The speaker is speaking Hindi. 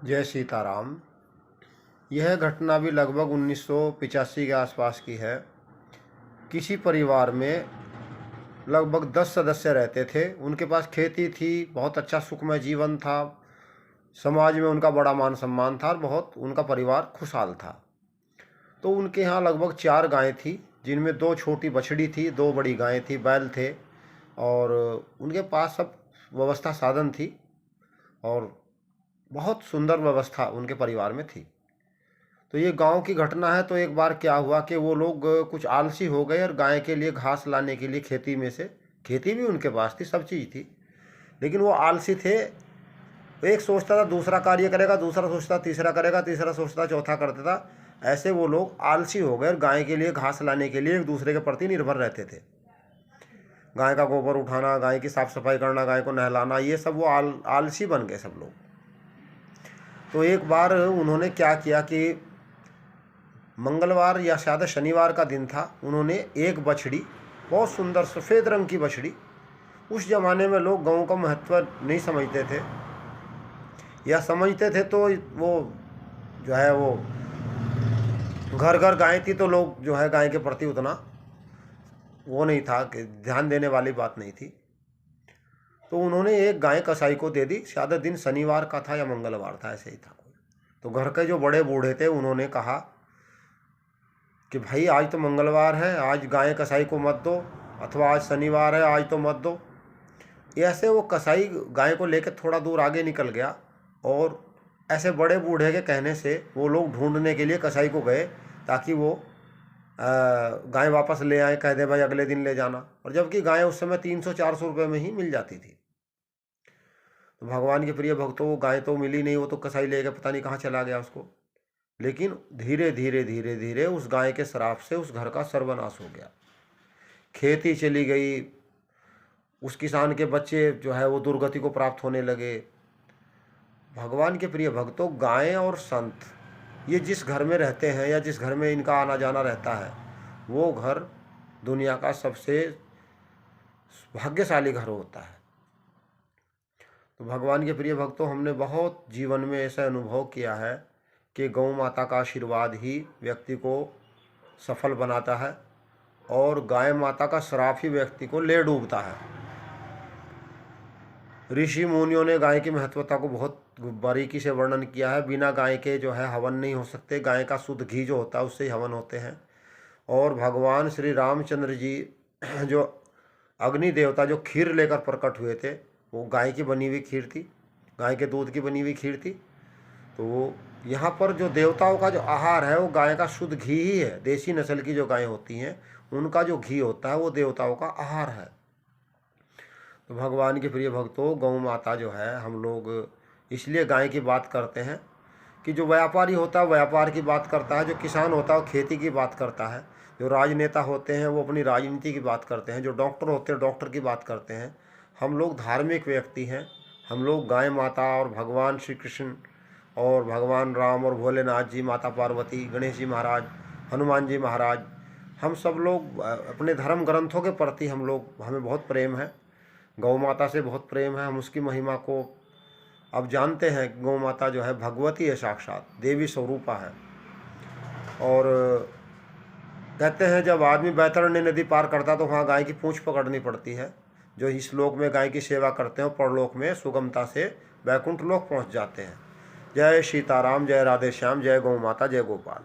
जय सीताराम। यह घटना भी लगभग 1985 के आसपास की है। किसी परिवार में लगभग 10 सदस्य रहते थे। उनके पास खेती थी, बहुत अच्छा सुखमय जीवन था, समाज में उनका बड़ा मान सम्मान था और बहुत उनका परिवार खुशहाल था। तो उनके यहाँ लगभग 4 गायें थी, जिनमें 2 छोटी बछड़ी थी, 2 बड़ी गायें थी, बैल थे और उनके पास सब व्यवस्था साधन थी और बहुत सुंदर व्यवस्था उनके परिवार में थी। तो ये गांव की घटना है। तो एक बार क्या हुआ कि वो लोग कुछ आलसी हो गए और गाय के लिए घास लाने के लिए खेती में से, खेती भी उनके पास थी, सब चीज़ थी, लेकिन वो आलसी थे। एक सोचता था दूसरा कार्य करेगा, दूसरा सोचता तीसरा करेगा, तीसरा सोचता चौथा करता था। ऐसे वो लोग आलसी हो गए और गाय के लिए घास लाने के लिए एक दूसरे के प्रति निर्भर रहते थे। गाय का गोबर उठाना, गाय की साफ सफाई करना, गाय को नहलाना, ये सब वो आलसी बन गए सब लोग। तो एक बार उन्होंने क्या किया कि मंगलवार या शायद शनिवार का दिन था, उन्होंने एक बछड़ी, बहुत सुंदर सफ़ेद रंग की बछड़ी, उस ज़माने में लोग गऊ का महत्व नहीं समझते थे, या समझते थे तो वो जो है वो घर घर गाय थी, तो लोग जो है गाय के प्रति उतना वो नहीं था कि ध्यान देने वाली बात नहीं थी। तो उन्होंने एक गाय कसाई को दे दी। शायद दिन शनिवार का था या मंगलवार था, ऐसे ही था कोई। तो घर के जो बड़े बूढ़े थे उन्होंने कहा कि भाई आज तो मंगलवार है, आज गाय कसाई को मत दो, अथवा आज शनिवार है, आज तो मत दो। ऐसे वो कसाई गाय को लेकर थोड़ा दूर आगे निकल गया और ऐसे बड़े बूढ़े के कहने से वो लोग ढूंढने के लिए कसाई को गए, ताकि वो गाय वापस ले आए, कह दे भाई अगले दिन ले जाना। और जबकि गाय उस समय 300-400 रुपये में ही मिल जाती थी। तो भगवान के प्रिय भक्तों, वो गाय तो मिली नहीं, वो तो कसाई ले गया, पता नहीं कहाँ चला गया उसको। लेकिन धीरे धीरे धीरे धीरे उस गाय के श्राप से उस घर का सर्वनाश हो गया, खेती चली गई, उस किसान के बच्चे जो है वो दुर्गति को प्राप्त होने लगे। भगवान के प्रिय भक्तों, गायें और संत ये जिस घर में रहते हैं या जिस घर में इनका आना जाना रहता है, वो घर दुनिया का सबसे भाग्यशाली घर होता है। तो भगवान के प्रिय भक्तों, हमने बहुत जीवन में ऐसा अनुभव किया है कि गौ माता का आशीर्वाद ही व्यक्ति को सफल बनाता है और गाय माता का श्राप ही व्यक्ति को ले डूबता है। ऋषि मुनियों ने गाय की महत्वता को बहुत बारीकी से वर्णन किया है। बिना गाय के जो है हवन नहीं हो सकते, गाय का शुद्ध घी जो होता है उससे ही हवन होते हैं। और भगवान श्री रामचंद्र जी जो अग्नि देवता जो खीर लेकर प्रकट हुए थे, वो गाय की बनी हुई खीर थी, गाय के दूध की बनी हुई खीर थी। तो वो यहाँ पर जो देवताओं का जो आहार है वो गाय का शुद्ध घी ही है। देसी नस्ल की जो गायें होती हैं उनका जो घी होता है वो देवताओं का आहार है। तो भगवान के प्रिय भक्तों, गौ माता जो है, हम लोग इसलिए गाय की बात करते हैं कि जो व्यापारी होता है व्यापार की बात करता है, जो किसान होता है वो खेती की बात करता है, जो राजनेता होते हैं वो अपनी राजनीति की बात करते हैं, जो डॉक्टर होते हैं डॉक्टर की बात करते हैं। हम लोग धार्मिक व्यक्ति हैं। हम लोग गाय माता और भगवान श्री कृष्ण और भगवान राम और भोलेनाथ जी, माता पार्वती, गणेश जी महाराज, हनुमान जी महाराज, हम सब लोग अपने धर्म ग्रंथों के प्रति हमें बहुत प्रेम है। गौ माता से बहुत प्रेम है। हम उसकी महिमा को अब जानते हैं। गौ माता जो है भगवती है, साक्षात देवी स्वरूपा है। और कहते हैं जब आदमी बैतरणी नदी पार करता तो वहाँ गाय की पूंछ पकड़नी पड़ती है। जो इस लोक में गाय की सेवा करते हैं परलोक में सुगमता से वैकुंठ लोक पहुँच जाते हैं। जय सीताराम, जय राधे श्याम, जय गौ माता, जय गोपाल।